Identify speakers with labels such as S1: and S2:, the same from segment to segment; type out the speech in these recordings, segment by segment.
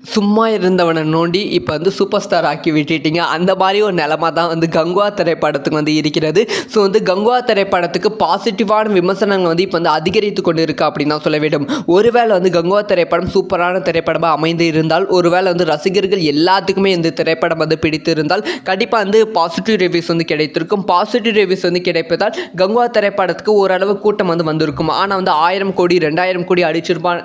S1: சும்மா இருந்தவனை நோண்டி இப்போ வந்து சூப்பர் ஸ்டார் ஆக்கி விட்டுட்டீங்க. அந்த மாதிரி ஒரு நிலமை தான் வந்து கங்குவா திரைப்படத்துக்கு வந்து இருக்கிறது. ஸோ வந்து கங்குவா திரைப்படத்துக்கு பாசிட்டிவான விமர்சனங்கள் வந்து இப்போ வந்து அதிகரித்து கொண்டு இருக்குது அப்படின்னு தான் சொல்ல வேண்டும். ஒருவேளை வந்து கங்குவா திரைப்படம் சூப்பரான திரைப்படமாக அமைந்து இருந்தால், ஒருவேளை வந்து ரசிகர்கள் எல்லாத்துக்குமே இந்த திரைப்படம் வந்து பிடித்து இருந்தால் கண்டிப்பாக வந்து பாசிட்டிவ் ரிவ்யூஸ் வந்து கிடைத்திருக்கும். பாசிட்டிவ் ரிவ்யூஸ் வந்து கிடைப்பதால் கங்குவா திரைப்படத்துக்கு ஓரளவு கூட்டம் வந்து வந்திருக்கும். ஆனால் வந்து 1000 கோடி 2000 கோடி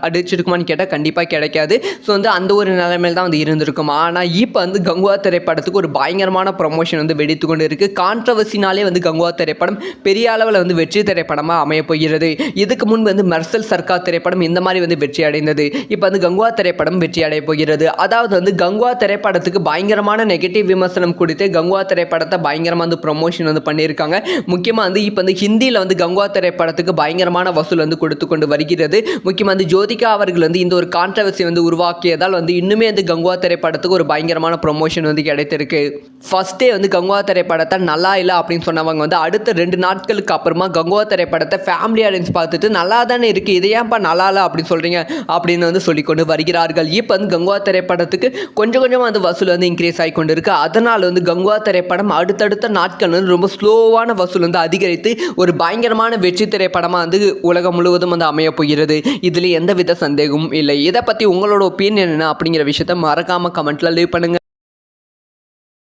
S1: அடிச்சிருக்குமான்னு கேட்டால் கண்டிப்பாக கிடைக்காது. ஸோ வந்து அந்த ஒரு நிலைமையில் தான் வந்து இருந்திருக்கும். ஆனால் இப்போ வந்து கங்குவா திரைப்படத்துக்கு ஒரு பயங்கரமான ப்ரமோஷன் வந்து வெடித்து கொண்டு இருக்குது. கான்ட்ரவர்சினாலே வந்து கங்குவா திரைப்படம் பெரிய அளவில் வந்து வெற்றி திரைப்படமாக அமையப் போகிறது. இதுக்கு முன்பு வந்து மெர்சல் சர்க்கார் திரைப்படம் இந்த மாதிரி வந்து வெற்றி அடைந்தது. இப்போ வந்து கங்குவா திரைப்படம் வெற்றி அடைய போகிறது. அதாவது வந்து கங்குவா திரைப்படத்துக்கு பயங்கரமான நெகட்டிவ் விமர்சனம் கொடுத்து கங்குவா திரைப்படத்தை பயங்கரமாக வந்து ப்ரமோஷன் வந்து பண்ணியிருக்காங்க. முக்கியமாக வந்து இப்போ வந்து ஹிந்தியில் வந்து கங்குவா திரைப்படத்துக்கு பயங்கரமான வசூல் வந்து கொடுத்து கொண்டு வருகிறது. முக்கியமாக வந்து ஜோதிகா அவர்கள் வந்து இந்த ஒரு கான்ட்ரவர்சி வந்து உருவாக்கியதால் வந்து இன்னுமே வந்து கங்குவா திரைப்படத்துக்கு ஒரு பயங்கரமான ப்ரொமோஷன் வந்து கிடைத்திருக்கு. ஃபர்ஸ்டே வந்து கங்குவா திரைப்படத்தை நல்லா இல்லை அப்படின்னு சொன்னவங்க வந்து அடுத்த 2 நாட்களுக்கு அப்புறமா கங்குவா திரைப்படத்தை ஃபேமிலி ஆடியன்ஸ் பார்த்துட்டு நல்லா தானே இருக்குது, இது ஏன்ப்பா நல்லா இல்லை அப்படின்னு சொல்கிறீங்க அப்படின்னு வந்து சொல்லிக்கொண்டு வருகிறார்கள். இப்போ வந்து கங்குவா திரைப்படத்துக்கு கொஞ்சம் கொஞ்சமாக வந்து வசூல் வந்து இன்க்ரீஸ் ஆகி கொண்டு இருக்குது. அதனால் வந்து கங்குவா திரைப்படம் அடுத்தடுத்த நாட்கள் வந்து ரொம்ப ஸ்லோவான வசூல் வந்து அதிகரித்து ஒரு பயங்கரமான வெற்றி திரைப்படமாக வந்து உலகம் முழுவதும் வந்து அமைய போகிறது. இதில் எந்தவித சந்தேகமும் இல்லை. இதை பற்றி உங்களோட ஒப்பீனியன் என்ன அப்படிங்கிற விஷயத்தை மறக்காமல் கமெண்ட்டில் லீவ் பண்ணுங்கள்.